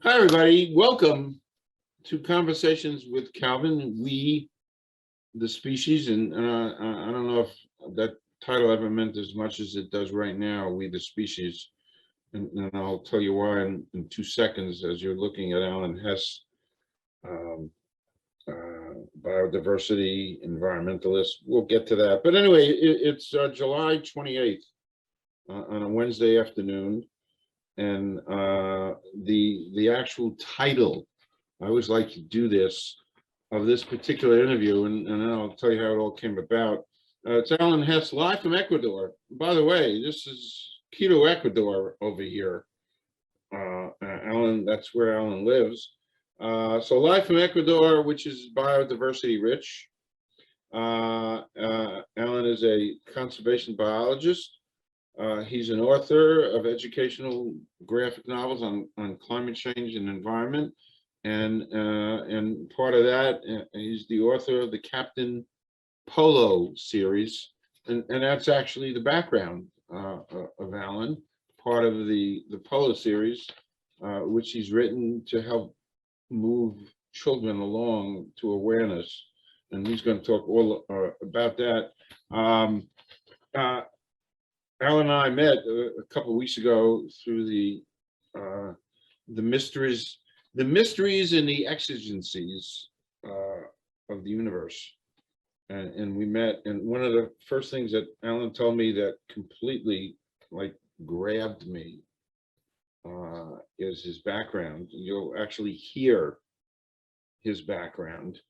Hi, everybody. Welcome to Conversations with Calvin, We, the Species. And I don't know if that title ever meant as much as it does right now, We, the Species. And I'll tell you why in 2 seconds as you're looking at Alan Hess, um, biodiversity, environmentalist. We'll get to that. But anyway, it's July 28th on a Wednesday afternoon. And the actual title, I always like to do this, of this particular interview, and then I'll tell you how it all came about. It's Alan Hess, live from Ecuador. By the way, this is Quito, Ecuador over here. Alan, that's where Alan lives. So live from Ecuador, which is biodiversity rich. Alan is a conservation biologist. He's an author of educational graphic novels on climate change and environment. And part of that, he's the author of the Captain Polo series. And that's actually the background of Alan, part of the Polo series, which he's written to help move children along to awareness. And he's going to talk all about that. Alan and I met a couple of weeks ago through the mysteries and the exigencies of the universe, and we met. And one of the first things that Alan told me that completely grabbed me is his background. You'll actually hear his background,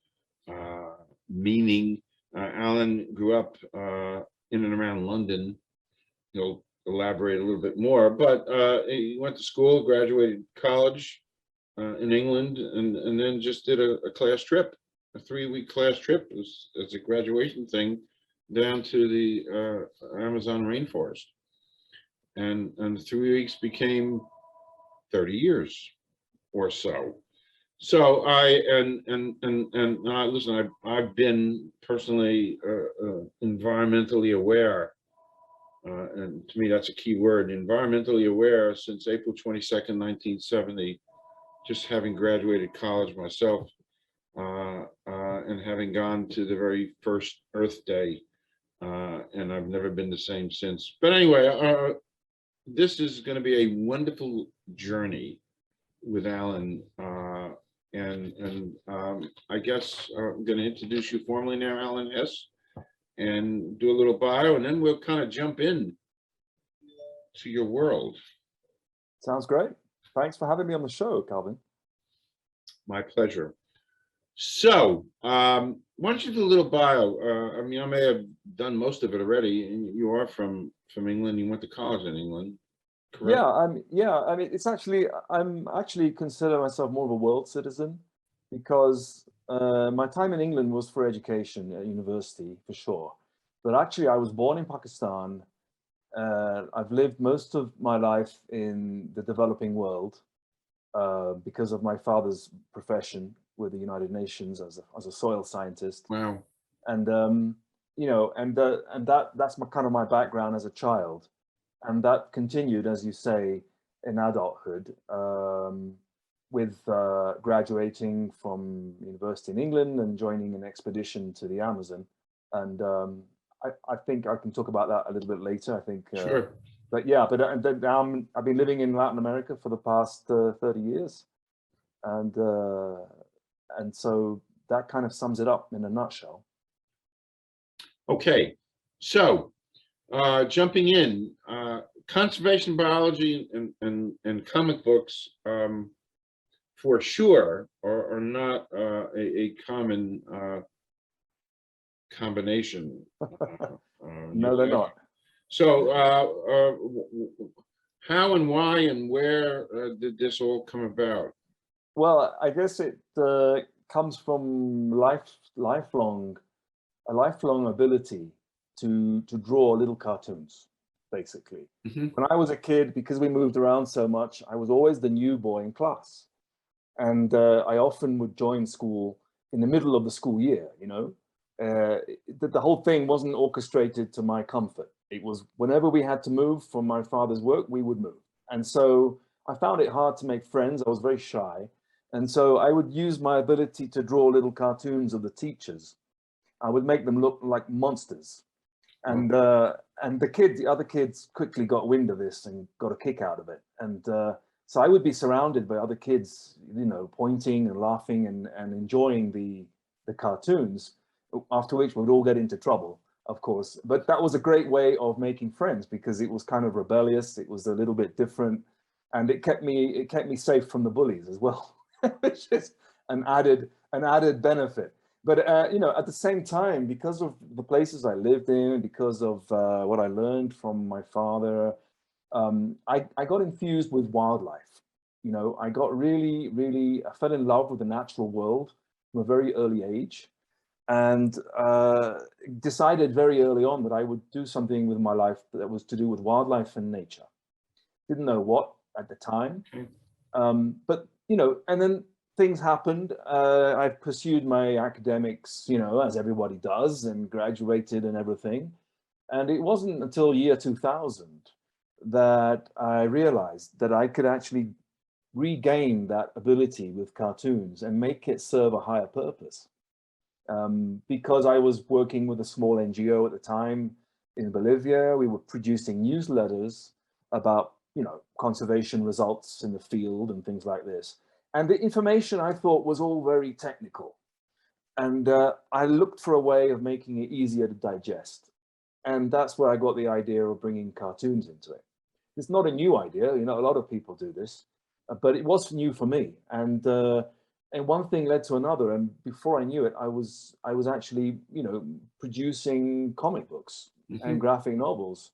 meaning Alan grew up in and around London. He'll elaborate a little bit more, but he went to school, graduated college in England, and then just did a class trip, a 3-week class trip as a graduation thing down to the Amazon rainforest. And 3 weeks became 30 years or so. So listen, I've been personally environmentally aware. And to me, that's a key word, environmentally aware, since April 22nd, 1970, just having graduated college myself, and having gone to the very first Earth Day, and I've never been the same since. But anyway, this is going to be a wonderful journey with Alan, and I guess I'm going to introduce you formally now, Alan Hess, and do a little bio, and then we'll kind of jump in to your world. Sounds great. Thanks for having me on the show, Calvin. My pleasure. So, why don't you do a little bio? I mean, I may have done most of it already. You are from England. You went to college in England, correct? I mean, I'm actually consider myself more of a world citizen, because my time in England was for education at university, for sure. But actually, I was born in Pakistan. I've lived most of my life in the developing world because of my father's profession with the United Nations as a soil scientist. Wow. And that's my background as a child, and that continued, as you say, in adulthood. With graduating from university in England and joining an expedition to the Amazon. And I think I can talk about that a little bit later, I think. Sure. But yeah, now I've been living in Latin America for the past 30 years. And so that kind of sums it up in a nutshell. Okay, so jumping in, conservation biology and comic books, for sure, are not a common combination. No, they're not. So how and why and where did this all come about? Well, I guess it comes from a lifelong ability to draw little cartoons, basically. Mm-hmm. When I was a kid, because we moved around so much, I was always the new boy in class. And I often would join school in the middle of the school year, The whole thing wasn't orchestrated to my comfort. It was whenever we had to move from my father's work, we would move. And so I found it hard to make friends. I was very shy. And so I would use my ability to draw little cartoons of the teachers. I would make them look like monsters. And the other kids quickly got wind of this and got a kick out of it. And so I would be surrounded by other kids, you know, pointing and laughing and enjoying the cartoons, after which we would all get into trouble, of course. But that was a great way of making friends because it was kind of rebellious. It was a little bit different, and it kept me safe from the bullies as well, which is an added benefit. But you know, at the same time, because of the places I lived in, because of what I learned from my father, I got infused with wildlife. You know, I got I fell in love with the natural world from a very early age, and decided very early on that I would do something with my life that was to do with wildlife and nature. Didn't know what at the time, but you know, and then things happened. I pursued my academics, you know, as everybody does, and graduated and everything. And it wasn't until year 2000 that I realized that I could actually regain that ability with cartoons and make it serve a higher purpose. Because I was working with a small NGO at the time in Bolivia, we were producing newsletters about, you know, conservation results in the field and things like this. And the information I thought was all very technical. And I looked for a way of making it easier to digest. And that's where I got the idea of bringing cartoons into it. It's not a new idea, you know, a lot of people do this, but it was new for me. And one thing led to another. And before I knew it, I was actually, you know, producing comic books and graphic novels,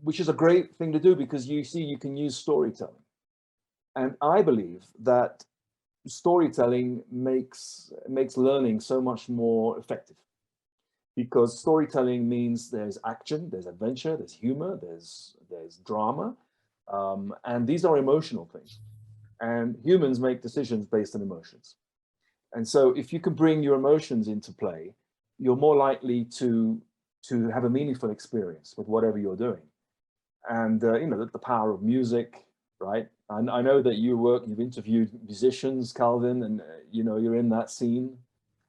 which is a great thing to do because you see, you can use storytelling. And I believe that storytelling makes learning so much more effective, because storytelling means there's action, there's adventure, there's humor, there's drama, and these are emotional things. And humans make decisions based on emotions. And so if you can bring your emotions into play, you're more likely to have a meaningful experience with whatever you're doing. And you know, the power of music, right? And I know that you've interviewed musicians, Calvin, and you know, you're in that scene.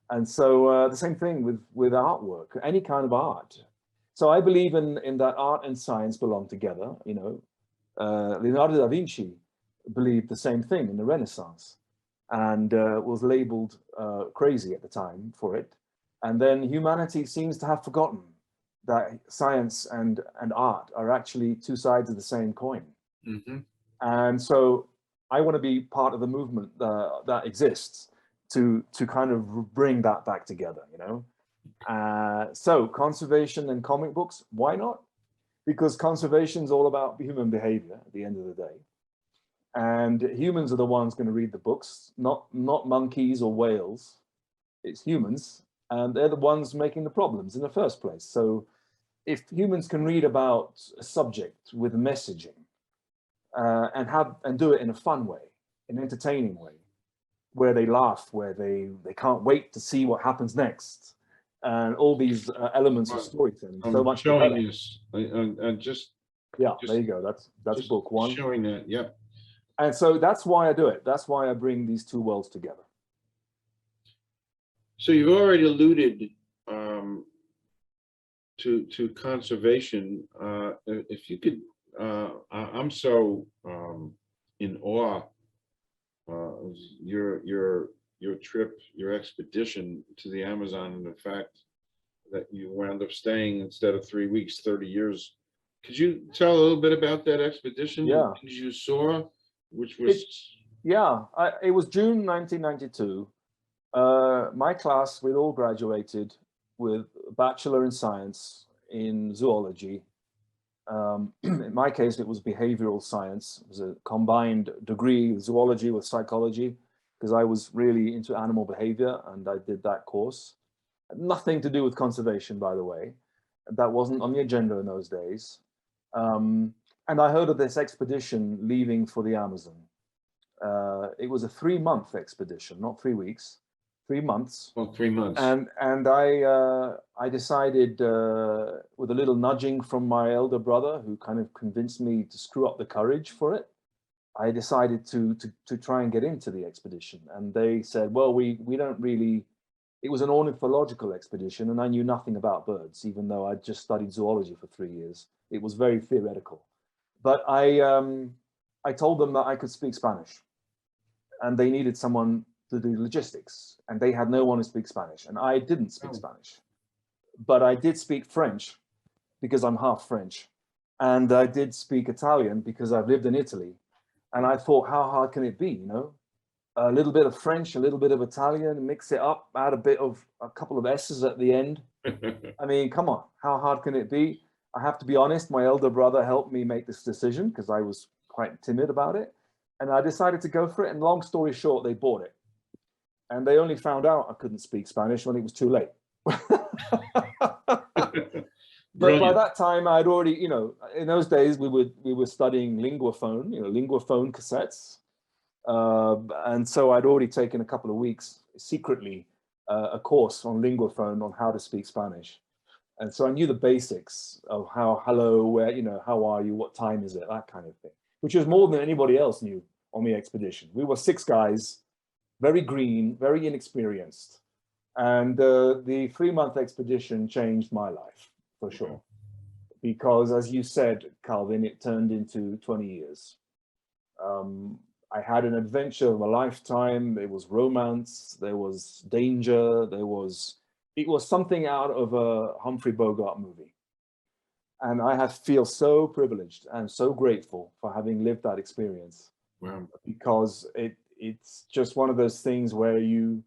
And so the same thing with artwork, any kind of art. So I believe in that art and science belong together. You know, Leonardo da Vinci believed the same thing in the Renaissance, and was labeled crazy at the time for it. And then humanity seems to have forgotten that science and art are actually two sides of the same coin. And so I want to be part of the movement that exists to kind of bring that back together, you know. So conservation and comic books, why not? Because conservation is all about human behavior at the end of the day. And humans are the ones going to read the books, not monkeys or whales. It's humans, and they're the ones making the problems in the first place. So if humans can read about a subject with messaging, and do it in a fun way, an entertaining way, where they laugh, where they can't wait to see what happens next, and all these elements of storytelling. So much showing this, and just there you go. That's just book one. showing that, yeah. And so that's why I do it. That's why I bring these two worlds together. So you've already alluded to conservation. If you could, I'm so in awe of your trip, your expedition to the Amazon, and the fact that you wound up staying instead of 3 weeks, 30 years. Could you tell a little bit about that expedition? Yeah. Things you saw, which was it was June 1992. My class, we all graduated with a Bachelor in Science in Zoology. In my case, it was behavioral science. It was a combined degree, zoology with psychology, because I was really into animal behavior, and I did that course. Nothing to do with conservation, by the way. That wasn't on the agenda in those days. And I heard of this expedition leaving for the Amazon. It was a 3-month expedition, not 3 weeks. 3 months. Well, 3 months. And I decided, with a little nudging from my elder brother, who kind of convinced me to screw up the courage for it, I decided to try and get into the expedition. And they said, well, we don't really, it was an ornithological expedition, and I knew nothing about birds, even though I'd just studied zoology for 3 years. It was very theoretical. But I told them that I could speak Spanish, and they needed someone to do logistics, and they had no one to speak Spanish, and I didn't speak Spanish. But I did speak French because I'm half French, and I did speak Italian because I've lived in Italy. And I thought, how hard can it be, you know? A little bit of French, a little bit of Italian, mix it up, add a couple of S's at the end. I mean, come on, how hard can it be? I have to be honest, my elder brother helped me make this decision because I was quite timid about it. And I decided to go for it. And long story short, they bought it. And they only found out I couldn't speak Spanish when it was too late. But by that time, I'd already, you know, in those days, we were studying linguaphone, you know, linguaphone cassettes. And so I'd already taken a couple of weeks secretly a course on linguaphone on how to speak Spanish. And so I knew the basics of how, hello, where, you know, how are you, what time is it, that kind of thing, which was more than anybody else knew on the expedition. We were 6 guys, very green, very inexperienced. And the 3-month expedition changed my life, for sure. Because as you said, Calvin, it turned into 20 years. I had an adventure of a lifetime. There was romance, there was danger, it was something out of a Humphrey Bogart movie. And I feel so privileged and so grateful for having lived that experience. Wow. Because it's just one of those things where you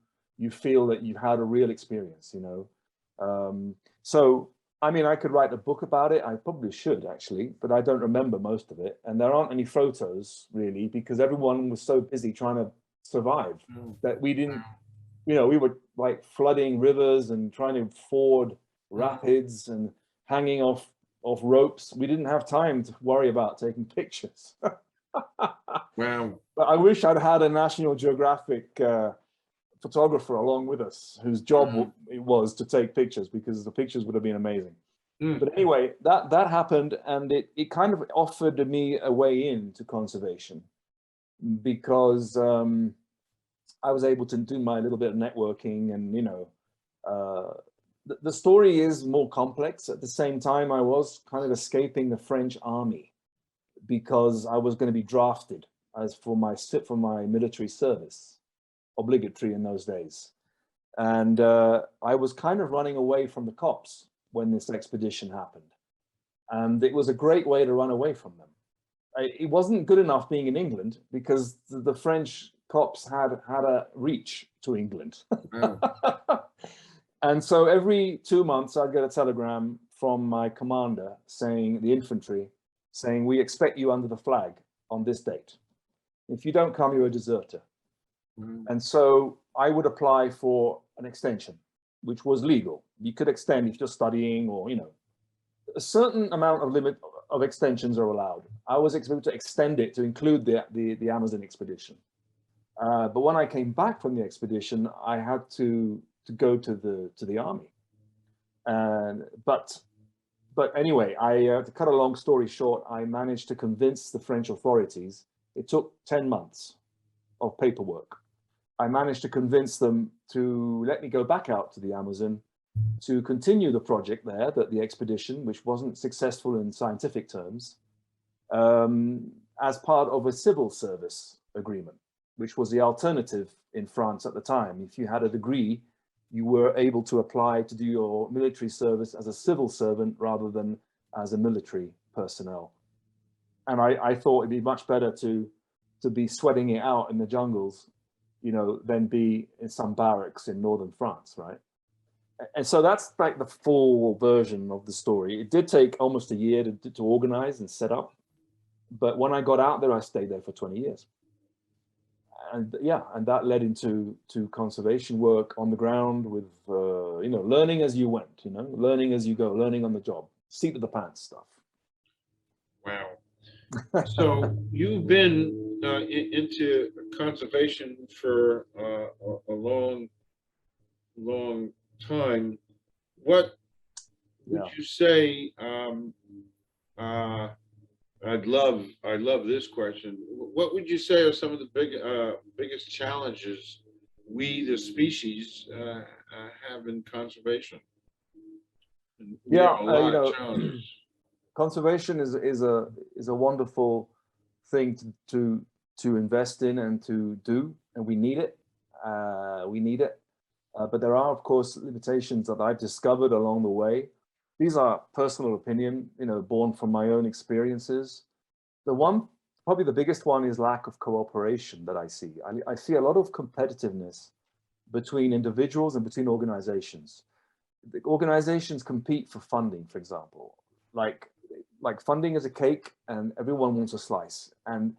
feel that you've had a real experience, you know. So, I mean, I could write a book about it. I probably should, actually, but I don't remember most of it. And there aren't any photos, really, because everyone was so busy trying to survive that we didn't, you know, we were like flooding rivers and trying to ford rapids and hanging off ropes. We didn't have time to worry about taking pictures. Wow. But I wish I'd had a National Geographic photographer along with us whose job it was to take pictures, because the pictures would have been amazing. But anyway, that happened, and it kind of offered me a way into conservation, because I was able to do my little bit of networking, and you know, the story is more complex. At the same time, I was kind of escaping the French army because I was going to be drafted as for my military service, obligatory in those days. And I was kind of running away from the cops when this expedition happened. And it was a great way to run away from them. It wasn't good enough being in England, because the French cops had a reach to England. And so every 2 months, I'd get a telegram from my commander saying, the infantry, saying, we expect you under the flag on this date. If you don't come, you're a deserter. And so I would apply for an extension, which was legal. You could extend if you're studying, or, you know, a certain amount of limit of extensions are allowed. I was able to extend it to include the Amazon expedition. But when I came back from the expedition, I had to go to the army. But anyway, to cut a long story short, I managed to convince the French authorities. It took 10 months of paperwork. I managed to convince them to let me go back out to the Amazon to continue the project there, the expedition, which wasn't successful in scientific terms, as part of a civil service agreement, which was the alternative in France at the time. If you had a degree, you were able to apply to do your military service as a civil servant rather than as a military personnel. And I thought it'd be much better to be sweating it out in the jungles, you know, than be in some barracks in northern France, right? And so that's like the full version of the story. It did take almost a year to organize and set up. But when I got out there, I stayed there for 20 years. And yeah, and that led into conservation work on the ground with, you know, learning as you went, you know, learning as you go, learning on the job, seat of the pants stuff. Wow. So you've been into conservation for a long time. What would you say I love this question. What would you say are some of the biggest challenges we, the species, have in conservation? And we Yeah, have a lot of challenges. conservation is a wonderful thing to invest in and to do, and we need it. We need it. But there are, of course, limitations that I've discovered along the way. These are personal opinion, born from my own experiences. Probably the biggest one is lack of cooperation that I see. I see a lot of competitiveness between individuals and between organizations. The organizations compete for funding, for example. Like funding is a cake and everyone wants a slice. And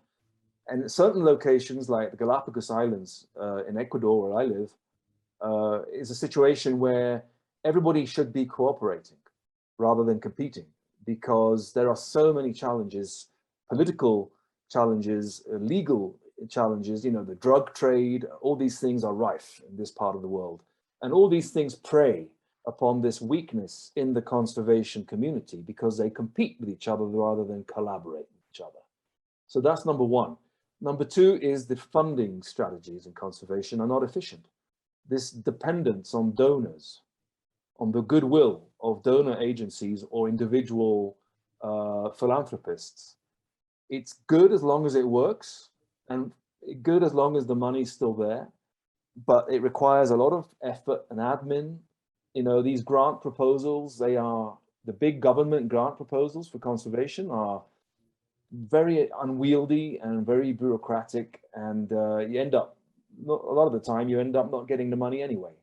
certain locations like the Galapagos Islands in Ecuador, where I live, is a situation where everybody should be cooperating rather than competing, because there are so many challenges, political challenges, legal challenges, the drug trade, all these things are rife in this part of the world. And all these things prey upon this weakness in the conservation community because they compete with each other rather than collaborate with each other. So that's number one. Number two is the funding strategies in conservation are not efficient. This dependence on donors, on the goodwill of donor agencies or individual philanthropists. It's good as long as it works and good as long as the money's still there, but it requires a lot of effort and admin. These grant proposals, the big government grant proposals for conservation are very unwieldy and very bureaucratic, and you end up, a lot of the time, you end up not getting the money anyway.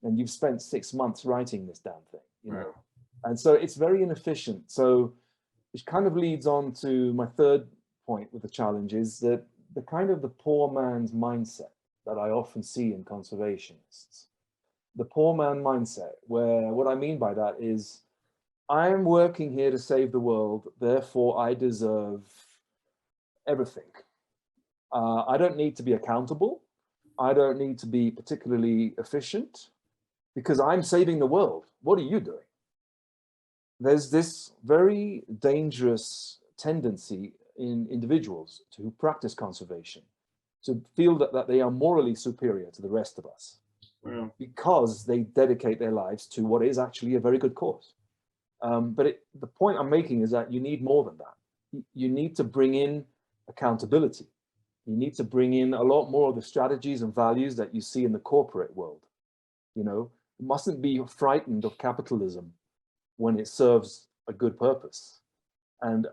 And you've spent 6 months writing this damn thing, Wow. And so it's very inefficient. So which kind of leads on to my third point with the challenge is that the kind of the poor man's mindset that I often see in conservationists. The poor man mindset, where what I mean by that is, I am working here to save the world, therefore I deserve everything. I don't need to be accountable. I don't need to be particularly efficient because I'm saving the world. What are you doing? There's this very dangerous tendency in individuals who practice conservation to feel that they are morally superior to the rest of us. Wow. Because they dedicate their lives to what is actually a very good cause. But the point I'm making is that you need more than that. You need to bring in accountability. You need to bring in a lot more of the strategies and values that you see in the corporate world. You mustn't be frightened of capitalism when it serves a good purpose. And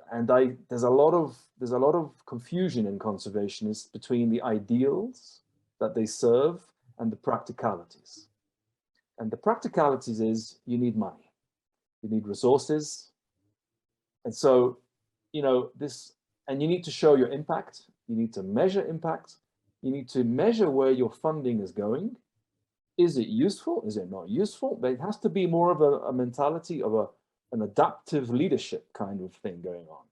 there's a lot of confusion in conservationists between the ideals that they serve and the practicalities. And the practicalities is you need money, you need resources. And so, and you need to show your impact, you need to measure impact, you need to measure where your funding is going. Is it useful? Is it not useful? There has to be more of a mentality of an adaptive leadership kind of thing going on,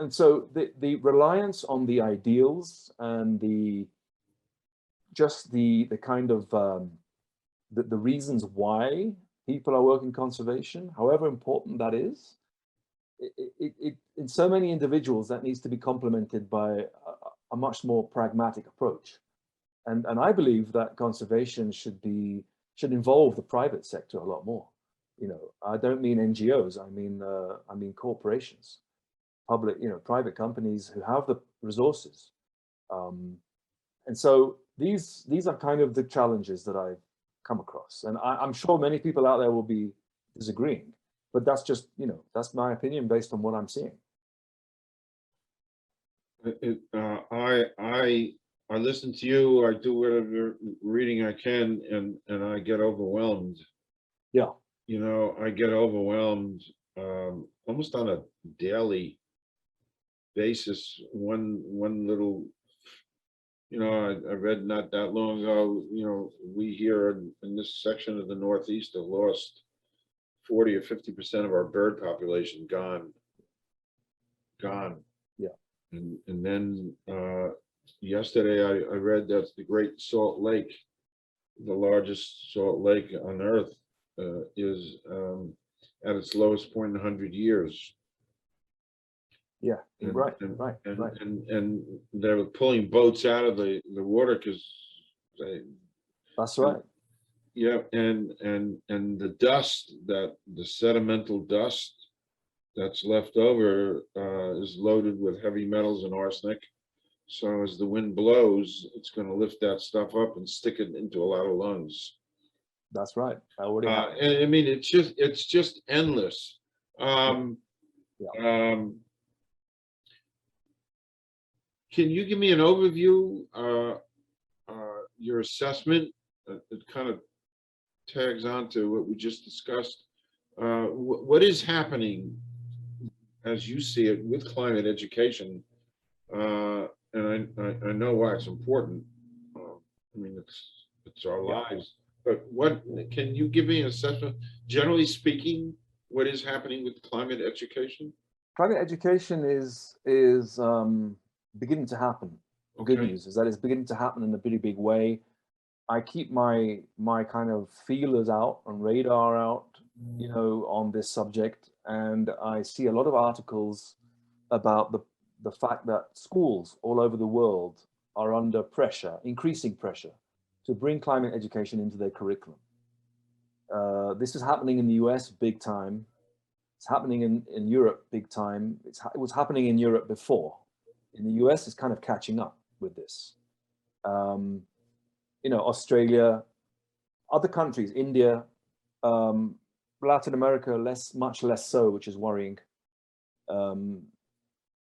and so the reliance on the ideals and the kind of the reasons why people are working conservation, however important that is, it in so many individuals that needs to be complemented by a much more pragmatic approach. And I believe that conservation should involve the private sector a lot more. I don't mean NGOs. I mean corporations, private companies who have the resources. And so these are kind of the challenges that I've come across. And I'm sure many people out there will be disagreeing, but that's just, that's my opinion based on what I'm seeing. I listen to you, I do whatever reading I can, and I get overwhelmed. Yeah. I get overwhelmed almost on a daily basis. One little, I read not that long ago, we here in this section of the Northeast have lost 40 or 50% of our bird population gone. Yeah. And then yesterday I read that the Great Salt Lake, the largest salt lake on Earth, is at its lowest point in 100 years. Yeah, and right, and right, and right. and they were pulling boats out of the water because they, That's and right. yeah, and the dust, that the sedimental dust that's left over is loaded with heavy metals and arsenic. So as the wind blows, it's going to lift that stuff up and stick it into a lot of lungs. That's right. That already happened. And I mean, it's just endless. Yeah, Um, yeah. um, can you give me an overview, your assessment? It kind of tags on to what we just discussed. What is happening as you see it with climate education? And I know why it's important. I mean, it's our Yeah. lives. But what can you give me an assessment? Generally speaking, what is happening with climate education? Climate education is beginning to happen. The good Okay. news is that it's beginning to happen in a pretty big way. I keep my kind of feelers out and radar out, on this subject, and I see a lot of articles about the fact that schools all over the world are under pressure, increasing pressure, to bring climate education into their curriculum. This is happening in the US big time. It's happening in Europe big time. It was happening in Europe before. In the US, it's kind of catching up with this. Um, Australia, other countries, India, um, Latin America, much less so, which is worrying. Um,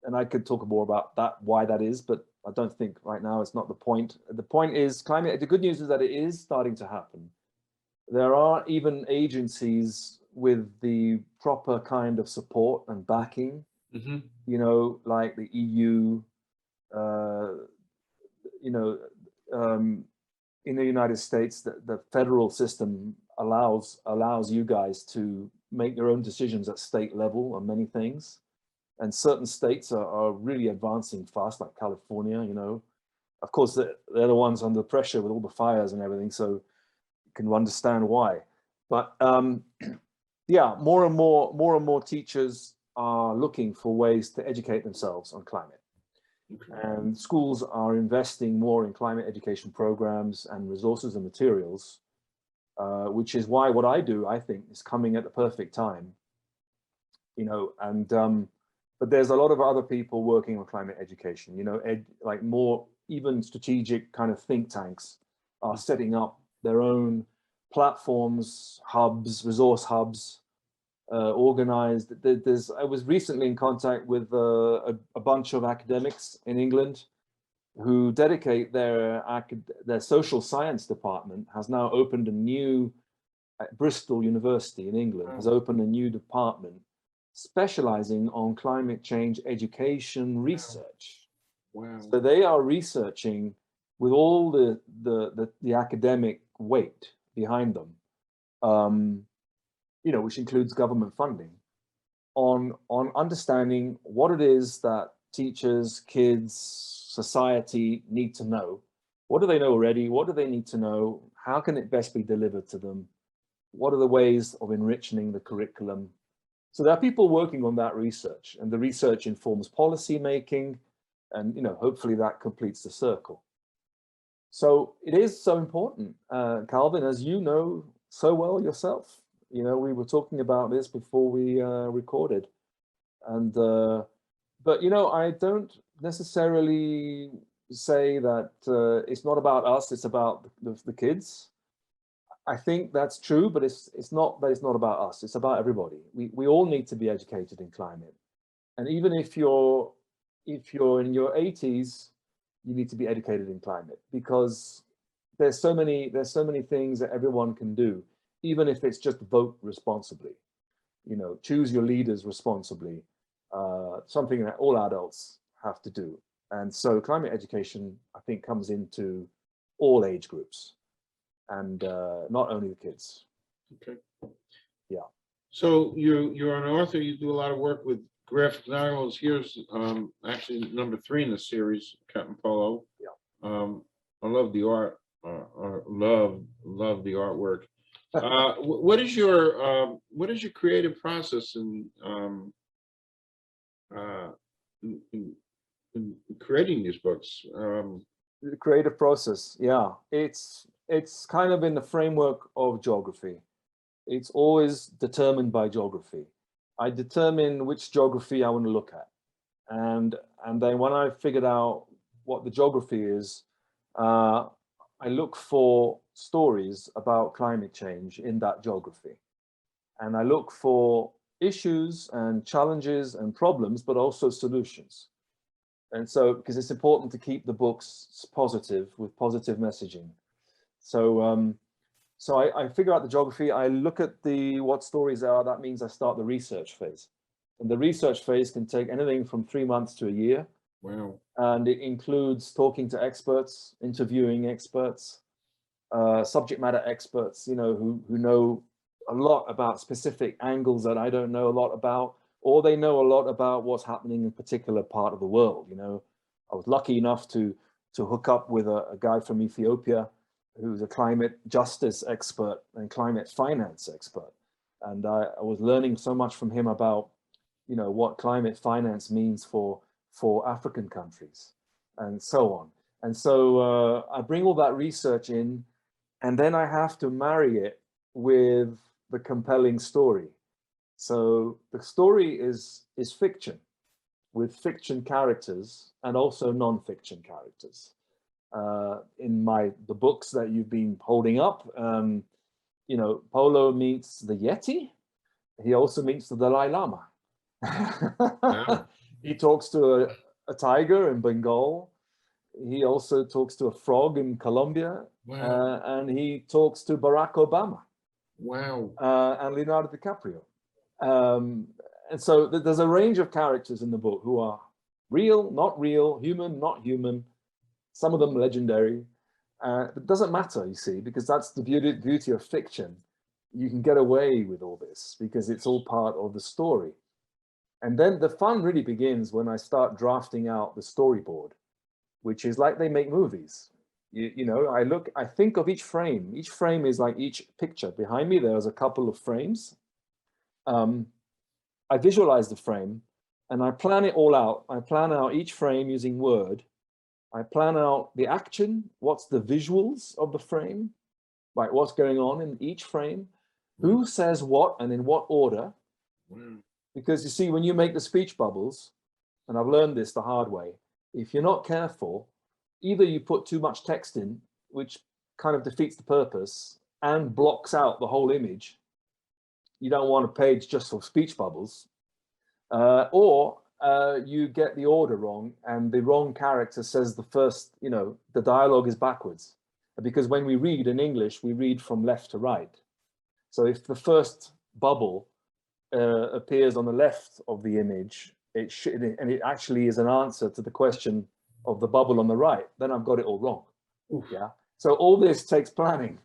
and I could talk more about that, why that is, but I don't think right now it's not the point. The point is climate. The good news is that it is starting to happen. There are even agencies with the proper kind of support and backing, Mm-hmm. like the EU, uh, you know, um, in the United States, the federal system allows you guys to make your own decisions at state level on many things. And certain states are really advancing fast, like California, Of course, they're the ones under pressure with all the fires and everything, so you can understand why. But yeah, more and more teachers are looking for ways to educate themselves on climate. Okay. And schools are investing more in climate education programs and resources and materials, which is why what I do, I think, is coming at the perfect time. But there's a lot of other people working on climate education, like more even strategic kind of think tanks are setting up their own platforms, hubs, resource hubs, organized. I was recently in contact with a bunch of academics in England who dedicate their social science department has now opened a new, at Bristol University in England, has opened a new department specializing on climate change education research. Wow. So they are researching with all the academic weight behind them, which includes government funding, on understanding what it is that teachers, kids, society need to know. What do they know already? What do they need to know? How can it best be delivered to them? What are the ways of enriching the curriculum? So there are people working on that research, and the research informs policy making, and hopefully that completes the circle. So it is so important, Calvin, as you know so well yourself. We were talking about this before we recorded, and but I don't necessarily say that it's not about us; it's about the kids. I think that's true, but it's not that it's not about us. It's about everybody. We all need to be educated in climate, and even if you're in your 80s, you need to be educated in climate, because there's so many things that everyone can do, even if it's just vote responsibly. Choose your leaders responsibly. Something that all adults have to do. And so climate education, I think, comes into all age groups, and not only the kids. Okay. Yeah. So you're an author. You do a lot of work with graphic novels. Here's actually number 3 in the series, Captain Polo. Yeah. I love the art. Love the artwork. What is your creative process in in creating these books? The creative process, yeah, it's kind of in the framework of geography. It's always determined by geography. I determine which geography I want to look at, and then when I figured out what the geography is, I look for stories about climate change in that geography, and I look for issues and challenges and problems, but also solutions. And so, because it's important to keep the books positive with positive messaging. So, so I figure out the geography. I look at what stories are. That means I start the research phase, and the research phase can take anything from 3 months to a year. Wow. And it includes talking to experts, interviewing experts, subject matter experts, you know, who know a lot about specific angles that I don't know a lot about, or they know a lot about what's happening in a particular part of the world. You know, I was lucky enough to hook up with a guy from Ethiopia who's a climate justice expert and climate finance expert. And I was learning so much from him about, you know, what climate finance means for African countries and so on. And so I bring all that research in, and then I have to marry it with the compelling story. So the story is fiction, with fiction characters and also non-fiction characters. In the books that you've been holding up, you know, Polo meets the Yeti. He also meets the Dalai Lama. Wow. He talks to a tiger in Bengal. He also talks to a frog in Colombia. Wow. And he talks to Barack Obama. Wow. And Leonardo DiCaprio. And so there's a range of characters in the book who are real, not real, human, not human, some of them legendary. It doesn't matter, you see, because that's the beauty of fiction. You can get away with all this because it's all part of the story. And then the fun really begins when I start drafting out the storyboard, which is like they make movies. You know, I think of each frame. Each frame is like each picture. Behind me, there's a couple of frames. I visualize the frame and I plan it all out. I plan out each frame using Word. I plan out the action, what's the visuals of the frame, like what's going on in each frame, who says what and in what order. Because you see, when you make the speech bubbles, and I've learned this the hard way, if you're not careful, either you put too much text in, which kind of defeats the purpose and blocks out the whole image. You don't want a page just for speech bubbles, or you get the order wrong and the wrong character says the first, you know, the dialogue is backwards. Because when we read in English, we read from left to right. So if the first bubble appears on the left of the image, and it actually is an answer to the question of the bubble on the right, then I've got it all wrong. Oof. Yeah. So all this takes planning,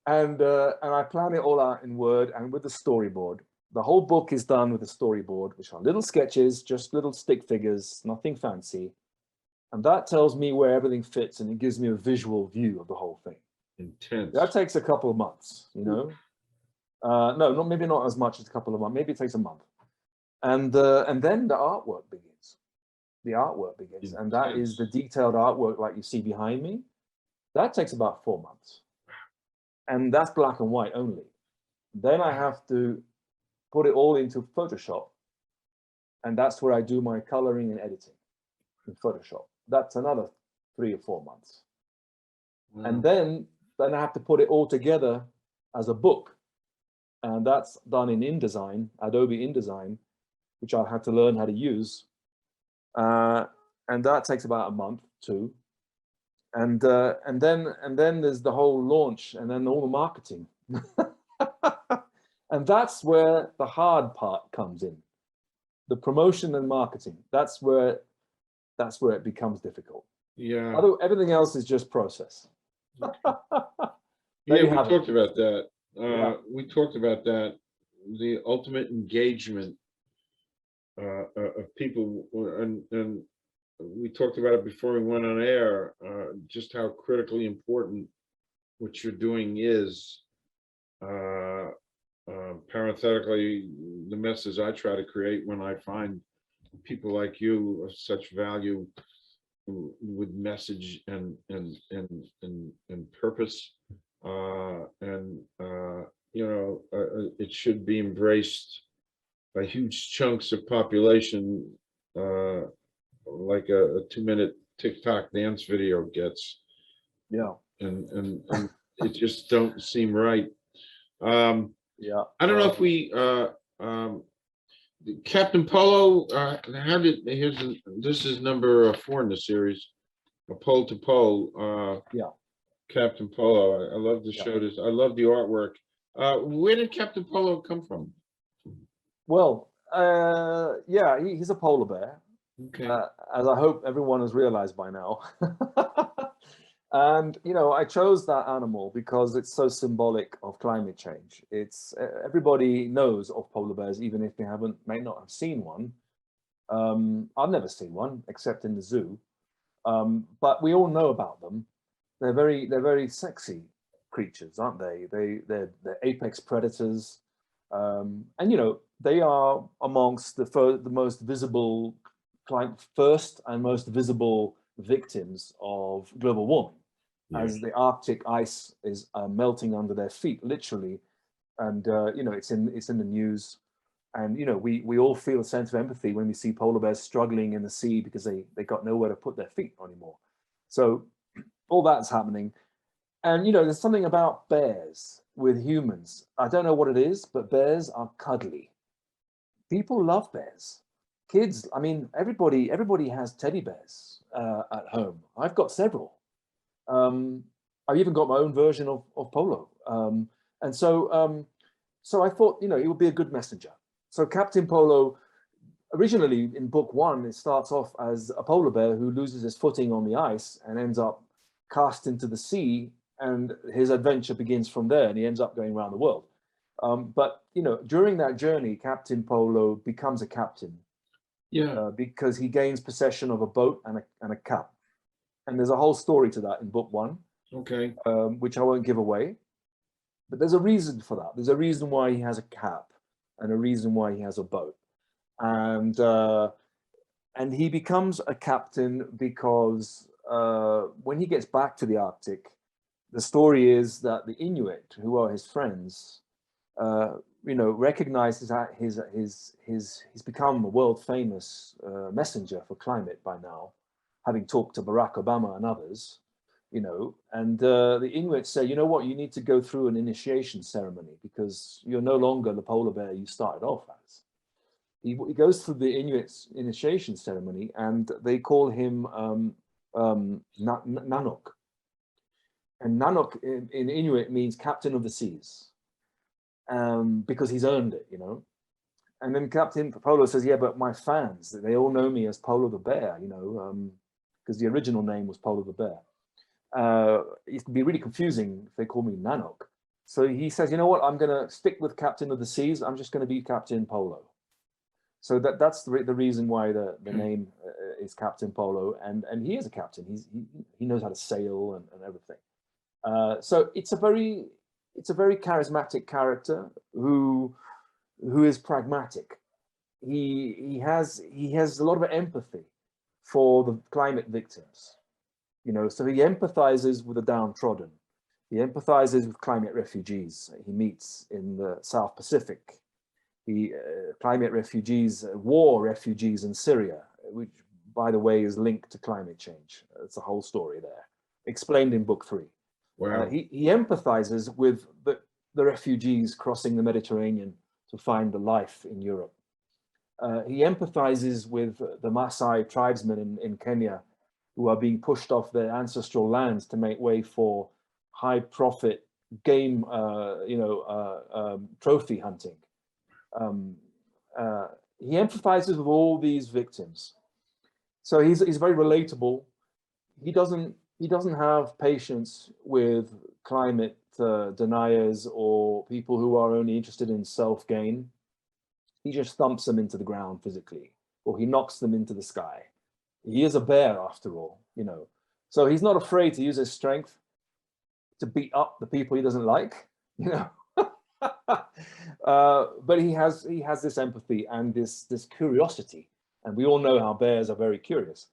and I plan it all out in Word and with the storyboard. The whole book is done with a storyboard, which are little sketches, just little stick figures, nothing fancy. And that tells me where everything fits, and it gives me a visual view of the whole thing. Intense. That takes a couple of months, you know. No, maybe not as much as a couple of months. Maybe it takes a month. And then the artwork begins. The artwork begins. And that is the detailed artwork like you see behind me. That takes about 4 months. And that's black and white only. Then I have to put it all into Photoshop. And that's where I do my coloring and editing in Photoshop. That's another 3 or 4 months. Wow. And then I have to put it all together as a book. And that's done in InDesign, Adobe InDesign, which I had to learn how to use. And that takes about a month too. And then there's the whole launch and then all the marketing. And that's where the hard part comes in. The promotion and marketing. That's where it becomes difficult. Yeah. Everything else is just process. Yeah, we talked about that. Yeah. We talked about that, the ultimate engagement of people, and we talked about it before we went on air, just how critically important what you're doing is. Parenthetically, the message I try to create when I find people like you of such value with message and purpose, and it should be embraced by huge chunks of population, like a 2-minute TikTok dance video gets, Yeah. and it just don't seem right. Yeah. I don't know if we Captain Polo, this is number 4 in the series, a pole to pole. Yeah. Captain Polo. I love to Yeah. show this. I love the artwork. Where did Captain Polo come from? Well, yeah, he's a polar bear, Okay. as I hope everyone has realized by now. And, I chose that animal because it's so symbolic of climate change. It's everybody knows of polar bears, even if they may not have seen one. I've never seen one except in the zoo. But we all know about them. They're very sexy creatures, aren't they? They're apex predators. And, they are amongst the most visible, first and most visible victims of global warming, as the Arctic ice is melting under their feet, literally. And, it's in the news. And, we all feel a sense of empathy when we see polar bears struggling in the sea because they got nowhere to put their feet anymore. So all that's happening. And, there's something about bears with humans. I don't know what it is, but bears are cuddly. People love bears. Kids, I mean, everybody has teddy bears at home. I've got several. I've even got my own version of Polo. And so I thought, it would be a good messenger. So Captain Polo, originally in book 1, it starts off as a polar bear who loses his footing on the ice and ends up cast into the sea, and his adventure begins from there, and he ends up going around the world. But, during that journey, Captain Polo becomes a captain. Yeah. Because he gains possession of a boat and a cap. And there's a whole story to that in book 1. Okay. Which I won't give away. But there's a reason for that. There's a reason why he has a cap and a reason why he has a boat. And he becomes a captain because when he gets back to the Arctic, the story is that the Inuit, who are his friends, recognizes that he's become a world famous messenger for climate by now, having talked to Barack Obama and others, and the Inuit say, you know what, you need to go through an initiation ceremony because you're no longer the polar bear you started off as. He goes through the Inuit's initiation ceremony, and they call him Nanok. And Nanok in Inuit means captain of the seas, because he's earned it, And then Captain Polo says, yeah, but my fans, they all know me as Polo the Bear, because the original name was Polo the Bear. It can be really confusing if they call me Nanok. So he says, you know what, I'm going to stick with Captain of the Seas. I'm just going to be Captain Polo. So that's the reason why the name is Captain Polo, and he is a captain. He knows how to sail and everything. So it's a very charismatic character who is pragmatic. He has a lot of empathy for the climate victims, so he empathizes with the downtrodden. He empathizes with climate refugees he meets in the South Pacific. Climate refugees, war refugees in Syria, which, by the way, is linked to climate change. It's a whole story there, explained in book 3. Wow. He empathizes with the refugees crossing the Mediterranean to find a life in Europe. He empathizes with the Maasai tribesmen in Kenya who are being pushed off their ancestral lands to make way for high profit game, trophy hunting. He empathizes with all these victims. So he's very relatable. He doesn't have patience with climate deniers or people who are only interested in self-gain. He just thumps them into the ground physically, or he knocks them into the sky. He is a bear after all, So he's not afraid to use his strength to beat up the people he doesn't like, but he has this empathy and this curiosity And we all know how bears are very curious.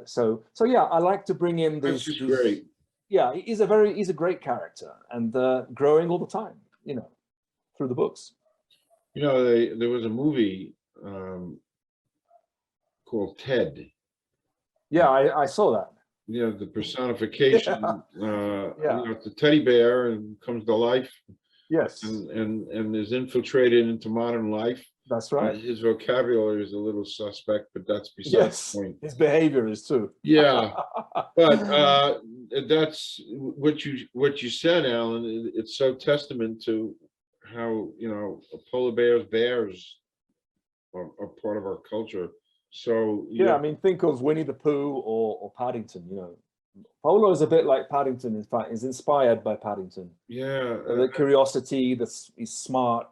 So yeah, I like to bring in That's just great. Yeah, he's a great character, and growing all the time, through the books. There was a movie called Ted. Yeah, I saw that. The personification, Yeah. it's a teddy bear and comes to life Yes, and is infiltrated into modern life. that's right. His vocabulary is a little suspect, but that's beside Yes, the point. his behavior is too. Yeah, but that's what you said, Alan. It's so testament to how polar bears are part of our culture. So Yeah, I mean, think of Winnie the Pooh or Paddington. Polo is a bit like Paddington. In fact, is inspired by Paddington. yeah, The curiosity, he's smart.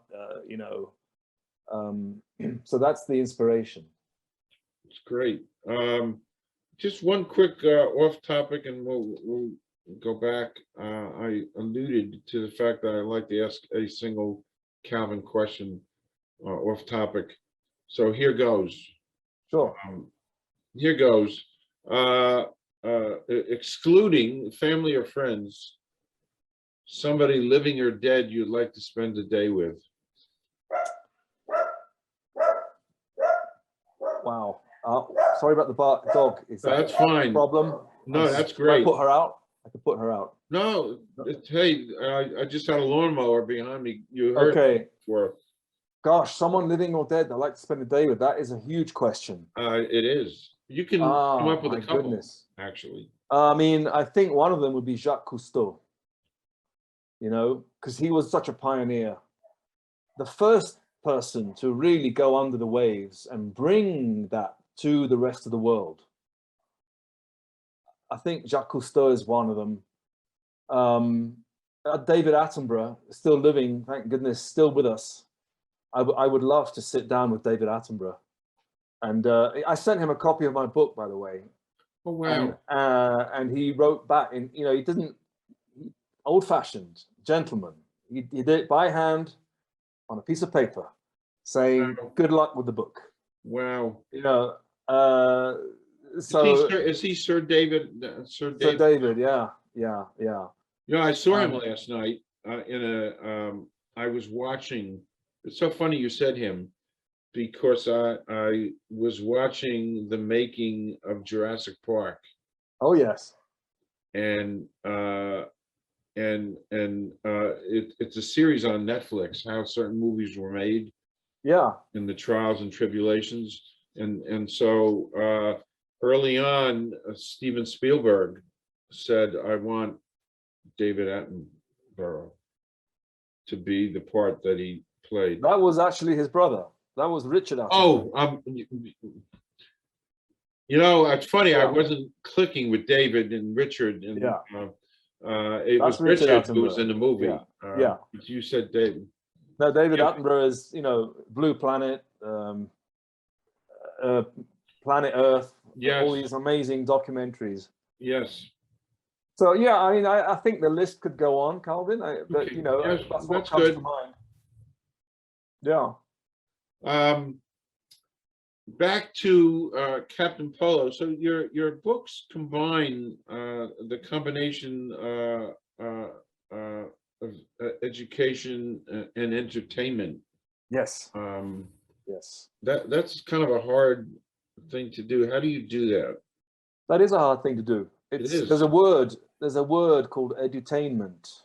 So that's the inspiration. it's great. Just one quick off topic, and we'll go back. I alluded to the fact that I like to ask a single Calvin question off topic. So here goes. Sure. Here goes. Excluding family or friends, somebody living or dead you'd like to spend a day with. Wow. Sorry about the dog. Is that That's fine. a problem? No, that's great. Can I put her out? I can put her out. No, hey, I just had a lawnmower behind me. You heard Okay. for Gosh, someone living or dead I'd like to spend a day with. That is a huge question. it is. You can come up with a couple, goodness. actually. I mean, I think one of them would be Jacques Cousteau, because he was such a pioneer. The first person to really go under the waves and bring that to the rest of the world. I think Jacques Cousteau is one of them. David Attenborough, still living, thank goodness, still with us. I would love to sit down with David Attenborough. And I sent him a copy of my book, by the way. Oh, wow. And he wrote back, and he didn't, old-fashioned gentleman. He did it by hand on a piece of paper, saying, Wow. "Good luck with the book." Wow. So is he Sir David? Sir David? Sir David, yeah. I saw him last night I was watching. It's so funny you said him, because I was watching the making of Jurassic Park. Oh yes. And it's a series on Netflix, how certain movies were made. Yeah. In the trials and tribulations, and so early on, Steven Spielberg said, "I want David Attenborough to be the part that he played." That was actually his brother. That was Richard Attenborough. Oh, it's funny. Yeah. I wasn't clicking with David and Richard, and Yeah. It That's was Richard who was Attenborough. in the movie. Yeah. But you said David. No, David Yeah. Attenborough is, Blue Planet, Planet Earth, Yes. all these amazing documentaries. Yes. So yeah, I mean, I think the list could go on, Calvin. But Okay. Yes, that's what that's comes good. to mind. Yeah. Back to Captain Polo. So your books combine the combination of education and entertainment. Yes. Yes. That's kind of a hard thing to do. How do you do that? That is a hard thing to do. It is. There's a word called edutainment.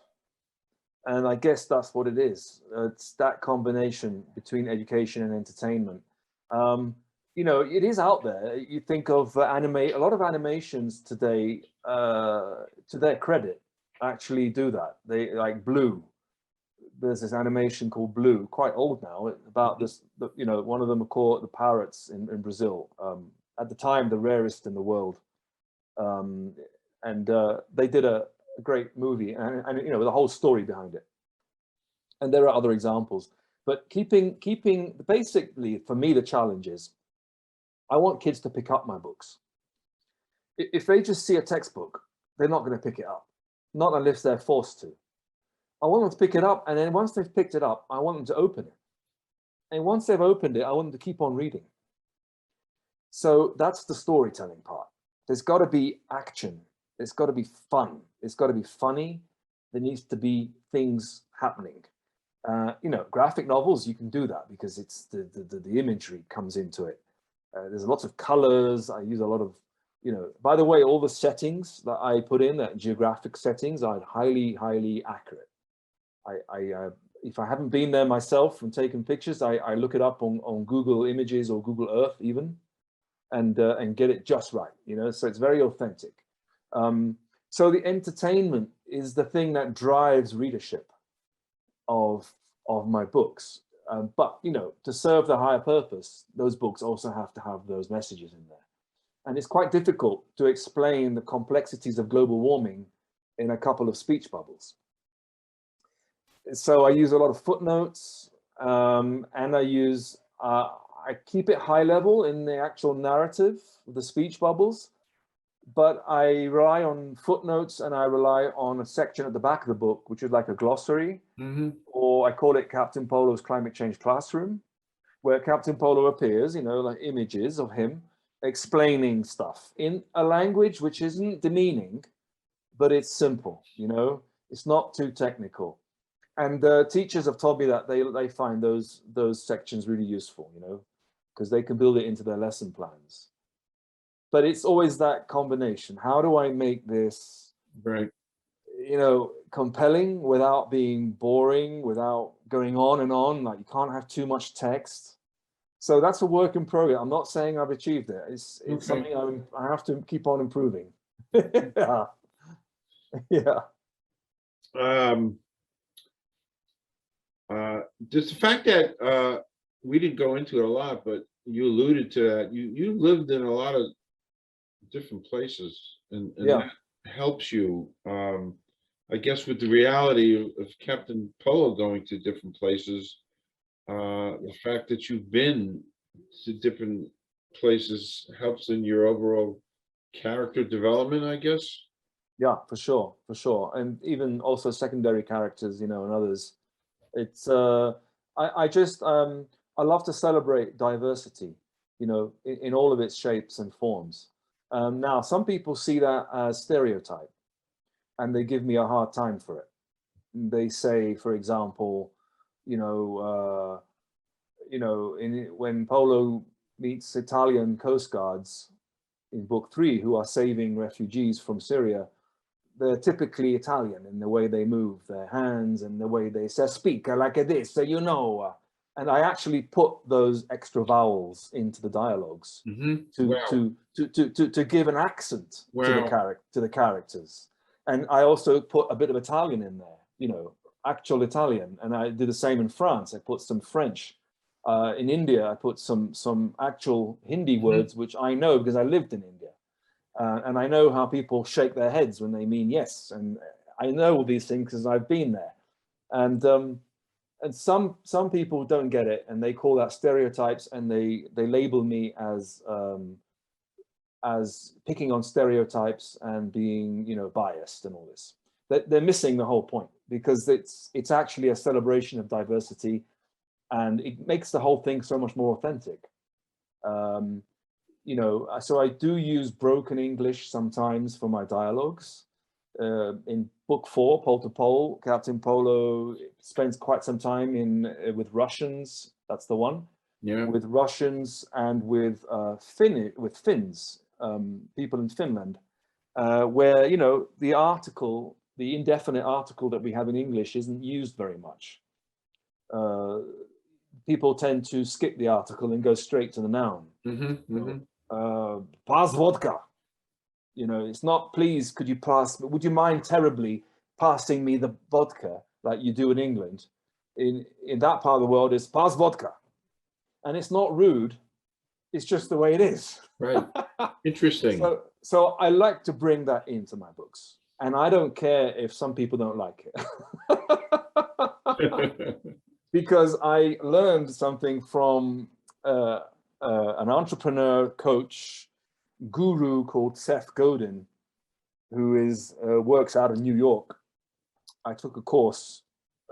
And I guess that's what it is. It's that combination between education and entertainment. It is out there. You think of a lot of animations today, to their credit, actually do that. They like Blue. There's this animation called Blue, quite old now, about this, one of them are called the parrots in Brazil. At the time, the rarest in the world. They did a great movie and the whole story behind it. And there are other examples, but keeping basically, for me, the challenge is I want kids to pick up my books. If they just see a textbook, they're not going to pick it up, not unless they're forced to. I want them to pick it up, and then once they've picked it up, I want them to open it. And once they've opened it, I want them to keep on reading. So that's the storytelling part. There's got to be action. It's got to be fun. It's got to be funny. There needs to be things happening. You know, graphic novels, you can do that because it's the imagery comes into it. There's lots of colors. I use a lot of, you know, by the way, all the settings that I put in, that geographic settings, are highly, highly accurate. If I haven't been there myself and taken pictures, I look it up on Google Images or Google Earth even, and get it just right, you know, so it's very authentic. So the entertainment is the thing that drives readership of my books. But, you know, to serve the higher purpose, those books also have to have those messages in there. And it's quite difficult to explain the complexities of global warming in a couple of speech bubbles. So I use a lot of footnotes, and I keep it high level in the actual narrative, the speech bubbles, but I rely on footnotes, and I rely on a section at the back of the book, which is like a glossary, or I call it Captain Polo's Climate Change Classroom, where Captain Polo appears, you know, like images of him explaining stuff in a language which isn't demeaning, but it's simple, you know, it's not too technical. And teachers have told me that they find those sections really useful, you know, because they can build it into their lesson plans. But it's always that combination. How do I make this, Right, you know, compelling without being boring, without going on and on? Like, you can't have too much text. So that's a work in progress. I'm not saying I've achieved it. It's okay. something I have to keep on improving. Yeah. Yeah. Just the fact that we didn't go into it a lot, but you alluded to that. You lived in a lot of different places, and Yeah. that helps you. I guess with the reality of Captain Polo going to different places, the fact that you've been to different places helps in your overall character development, I guess. Yeah, for sure, for sure. And even also secondary characters, you know, and others. It's I just I love to celebrate diversity, you know, in all of its shapes and forms. Now, some people see that as stereotype, and they give me a hard time for it. They say, for example, when Polo meets Italian coast guards in book 3 who are saving refugees from Syria, they're typically Italian in the way they move their hands and the way they say, speak like this, so you know. And I actually put those extra vowels into the dialogues Wow. to give an accent Wow. to the characters. And I also put a bit of Italian in there, you know, actual Italian. And I did the same in France. I put some French. In India, I put some actual Hindi words, which I know because I lived in India. And I know how people shake their heads when they mean yes. And I know all these things because I've been there. And some people don't get it, and they call that stereotypes, and they label me as picking on stereotypes and being, you know, biased and all this. They're missing the whole point, because it's actually a celebration of diversity, and it makes the whole thing so much more authentic. You know, so I do use broken English sometimes for my dialogues. In book 4, Pole to Pole, Captain Polo spends quite some time with Russians. That's the one. Yeah. With Russians and with Finns, people in Finland, where, you know, the indefinite article that we have in English isn't used very much. People tend to skip the article and go straight to the noun. Pass vodka. You know, it's not, please, could you pass, would you mind terribly passing me the vodka like you do in England? In that part of the world, it's pass vodka. And it's not rude, it's just the way it is. Right. Interesting. So I like to bring that into my books. And I don't care if some people don't like it. Because I learned something from an entrepreneur, coach, guru called Seth Godin, who works out of New York. I took a course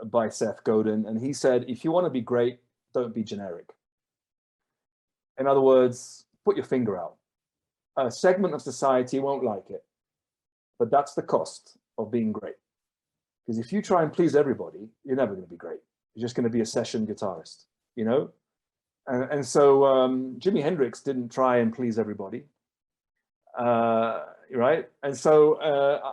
by Seth Godin, and he said, if you want to be great, don't be generic. In other words, put your finger out. A segment of society won't like it, but that's the cost of being great. Because if you try and please everybody, you're never going to be great. You're just going to be a session guitarist, you know? And so Jimi Hendrix didn't try and please everybody, right? And so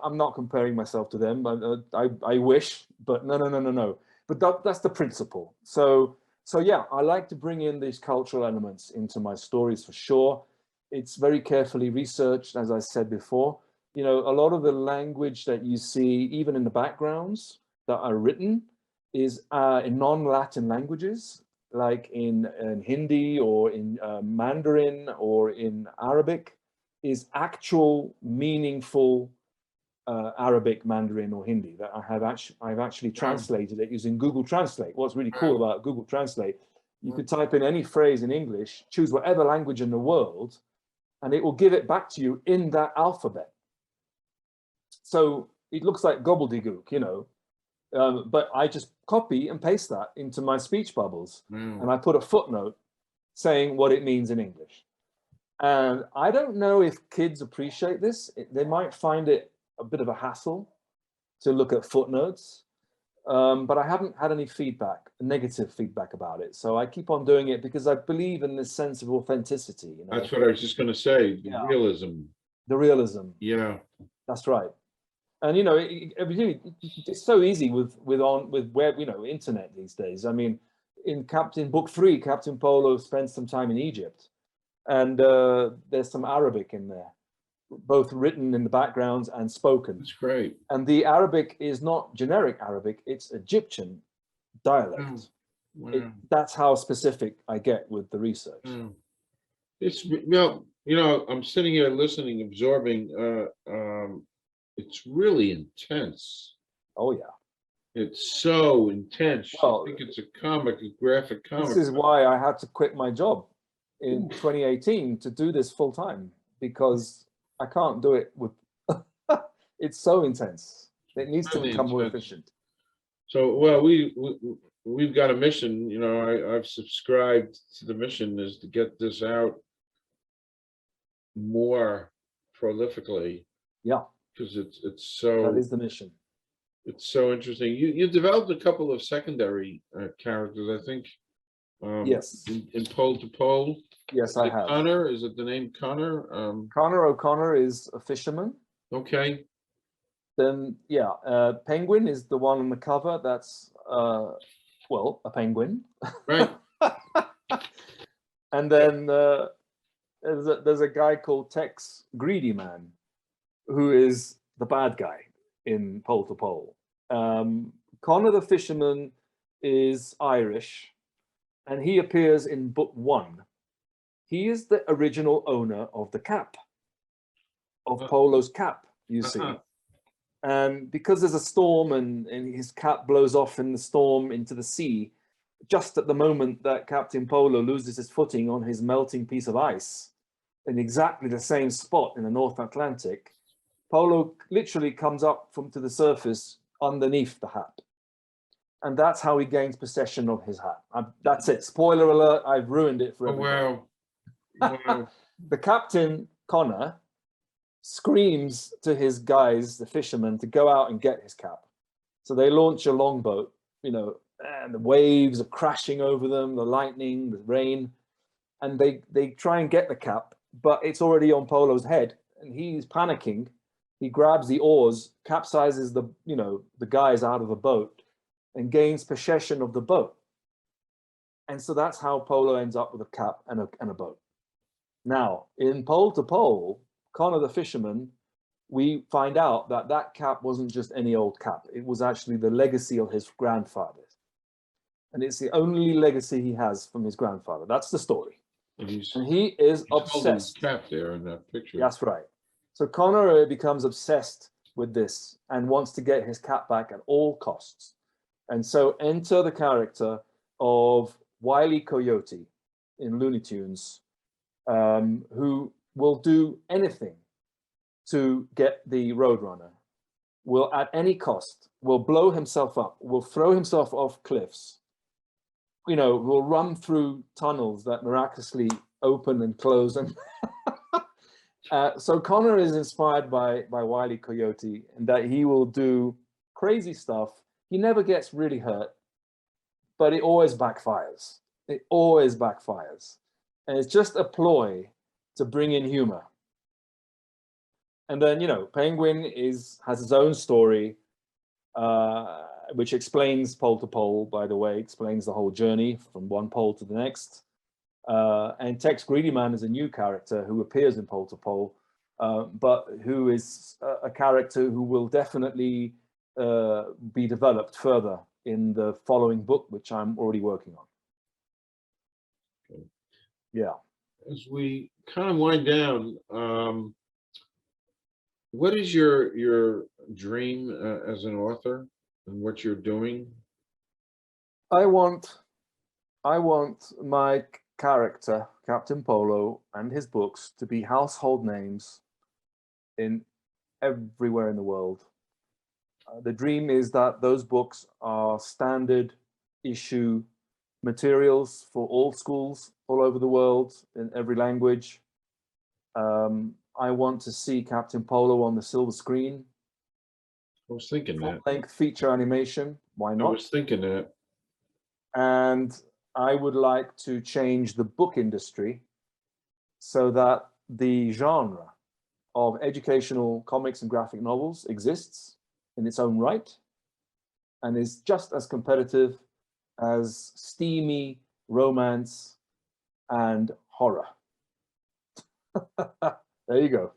I'm not comparing myself to them. I wish, but no. But that's the principle. So yeah, I like to bring in these cultural elements into my stories for sure. It's very carefully researched, as I said before. You know, a lot of the language that you see, even in the backgrounds that are written, is in non-Latin languages, like in Hindi or in Mandarin or in Arabic, is actual meaningful Arabic, Mandarin, or Hindi that I've actually translated it using Google Translate. What's really cool about Google Translate, you could type in any phrase in English, choose whatever language in the world, and it will give it back to you in that alphabet. So it looks like gobbledygook, you know, but I just copy and paste that into my speech bubbles, and I put a footnote saying what it means in English. And I don't know if kids appreciate this. They might find it a bit of a hassle to look at footnotes, but I haven't had any feedback, negative feedback about it. So I keep on doing it because I believe in this sense of authenticity. You know? That's what I was just going to say. The realism. The realism. Yeah. That's right. And you know, it's so easy with web, you know, internet these days. I mean, in book 3, Captain Polo spends some time in Egypt, and there's some Arabic in there, both written in the backgrounds and spoken. That's great. And the Arabic is not generic Arabic; it's Egyptian dialect. Wow. That's how specific I get with the research. It's, well, you know, I'm sitting here listening, absorbing. It's really intense. Oh yeah. It's so intense. Well, I think it's a comic, a graphic comic. This is why I had to quit my job in 2018 to do this full time, because I can't do it with, it's so intense. It needs to become more efficient. So, well, we've got a mission, you know, I've subscribed to the mission is to get this out more prolifically. Yeah. Because it's so, that is the mission. It's so interesting. You developed a couple of secondary characters, I think. Yes. In Pole to Pole. Yes, I have. Connor, is it the name Connor? Connor O'Connor is a fisherman. Okay. Then yeah, Penguin is the one on the cover. That's well, a penguin. Right. And then there's a guy called Tex Greedy Man, who is the bad guy in Pole to Pole. Connor the fisherman is Irish, and he appears in book 1. He is the original owner of the cap, of Polo's cap, you see. And because there's a storm and his cap blows off in the storm into the sea, just at the moment that Captain Polo loses his footing on his melting piece of ice, in exactly the same spot in the North Atlantic, Polo literally comes up to the surface underneath the hat. And that's how he gains possession of his hat. That's it. Spoiler alert, I've ruined it for everybody. Wow. The captain, Connor, screams to his guys, the fishermen, to go out and get his cap. So they launch a longboat, you know, and the waves are crashing over them, the lightning, the rain, and they try and get the cap, but it's already on Polo's head, and he's panicking. He grabs the oars, capsizes the guys out of the boat, and gains possession of the boat. And so that's how Polo ends up with a cap and a boat. Now, in Pole to Pole, Connor the fisherman, we find out that that cap wasn't just any old cap. It was actually the legacy of his grandfather. And it's the only legacy he has from his grandfather. That's the story. And he is obsessed. Cap there in that picture. That's right. So Connor becomes obsessed with this and wants to get his cap back at all costs. And so enter the character of Wile E. Coyote in Looney Tunes, who will do anything to get the Roadrunner, will at any cost, will blow himself up, will throw himself off cliffs, you know, will run through tunnels that miraculously open and close. And so Connor is inspired by Wile E. Coyote, and that he will do crazy stuff. He never gets really hurt, but it always backfires. It always backfires. And it's just a ploy to bring in humor. And then, you know, Penguin has his own story, which explains pole to pole, by the way, explains the whole journey from one pole to the next. And Tex Greedyman is a new character who appears in Pole to Pole, but who is a character who will definitely be developed further in the following book, which I'm already working on. Okay. Yeah. As we kind of wind down, what is your dream as an author and what you're doing? I want my character, Captain Polo, and his books to be household names in everywhere in the world. The dream is that those books are standard issue materials for all schools all over the world in every language. I want to see Captain Polo on the silver screen. I was thinking that. Full-length feature animation, why not? I was thinking that. And I would like to change the book industry so that the genre of educational comics and graphic novels exists in its own right and is just as competitive as steamy romance and horror. There you go.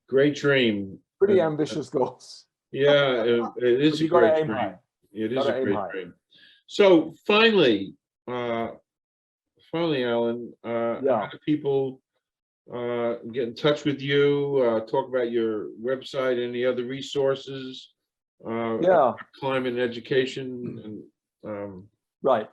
Great dream. Pretty ambitious goals. Yeah, it is a great dream. High. It is a great high. dream. So finally, Alan, Yeah. how do people get in touch with you, talk about your website, any other resources, climate and education, and right.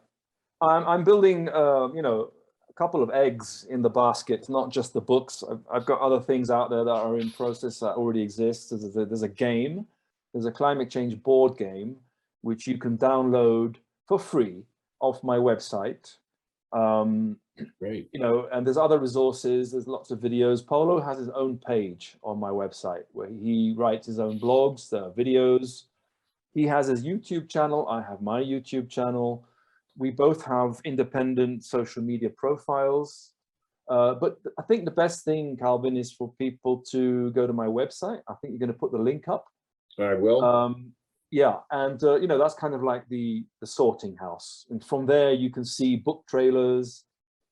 I'm building, you know, a couple of eggs in the basket, not just the books. I've got other things out there that are in process that already exist. There's a game, there's a climate change board game, which you can download for free off my website. Great. You know, and there's other resources, there's lots of videos. Polo has his own page on my website where he writes his own blogs, there are videos. He has his YouTube channel, I have my YouTube channel. We both have independent social media profiles. But I think the best thing, Calvin, is for people to go to my website. I think you're going to put the link up. I will. Yeah, and you know, that's kind of like the sorting house. And from there, you can see book trailers.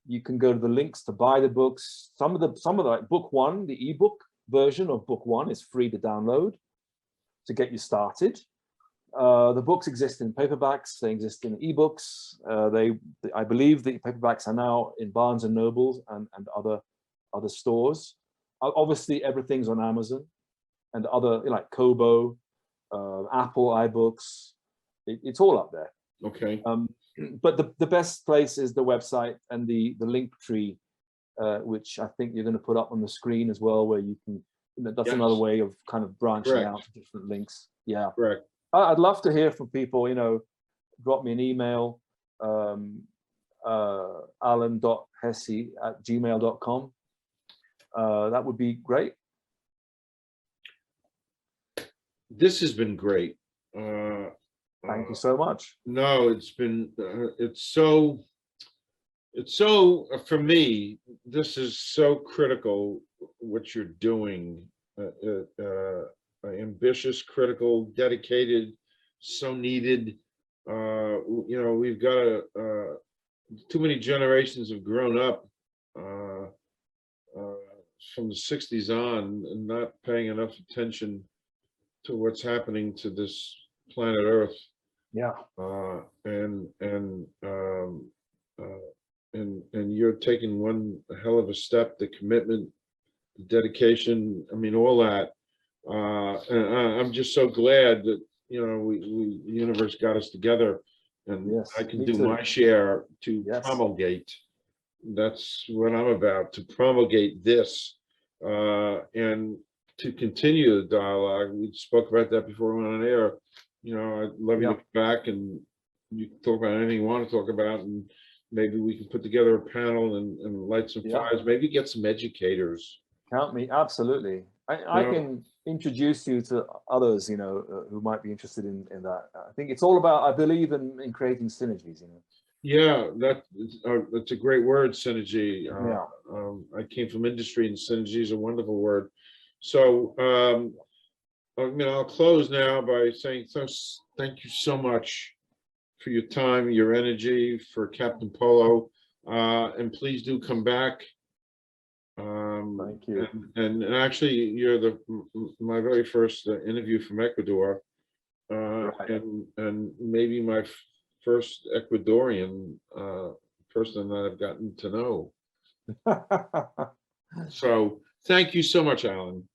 You can go to the links to buy the books. Some of the like book one, the ebook version of book one is free to download to get you started. The books exist in paperbacks, they exist in ebooks. I believe the paperbacks are now in Barnes and Nobles and other stores. Obviously, everything's on Amazon and other like Kobo, Apple iBooks. It's all up there. Okay. But the best place is the website and the link tree, which I think you're going to put up on the screen as well, where you can. That's another way of kind of branching out to different links. Yeah. Correct. I'd love to hear from people. You know, drop me an email, alan.hesse@gmail.com. That would be great. This has been great. Thank you so much. No, it's been, it's so, for me, this is so critical what you're doing. Ambitious, critical, dedicated, so needed. You know, we've got too many generations have grown up from the 60s on and not paying enough attention to what's happening to this planet Earth. Yeah. And you're taking one hell of a step, the commitment, the dedication, I mean, all that. And I'm just so glad that, you know, the universe got us together, and I can do my share to promulgate. That's what I'm about, to promulgate this, and to continue the dialogue. We spoke about that before we went on air. You know, I'd love you to come back and you can talk about anything you want to talk about, and maybe we can put together a panel and light some Yeah. fires, maybe get some educators. Count me, absolutely. I Yeah. can introduce you to others, you know, who might be interested in that. I think it's all about, I believe in creating synergies, you know. Yeah, that's a great word, synergy. Yeah. I came from industry, and synergy is a wonderful word. So, I'll close now by saying thank you so much for your time, your energy, for Captain Polo, and please do come back. Thank you. And actually, you're my very first interview from Ecuador, Right. and maybe my first Ecuadorian person that I've gotten to know. So thank you so much, Alan.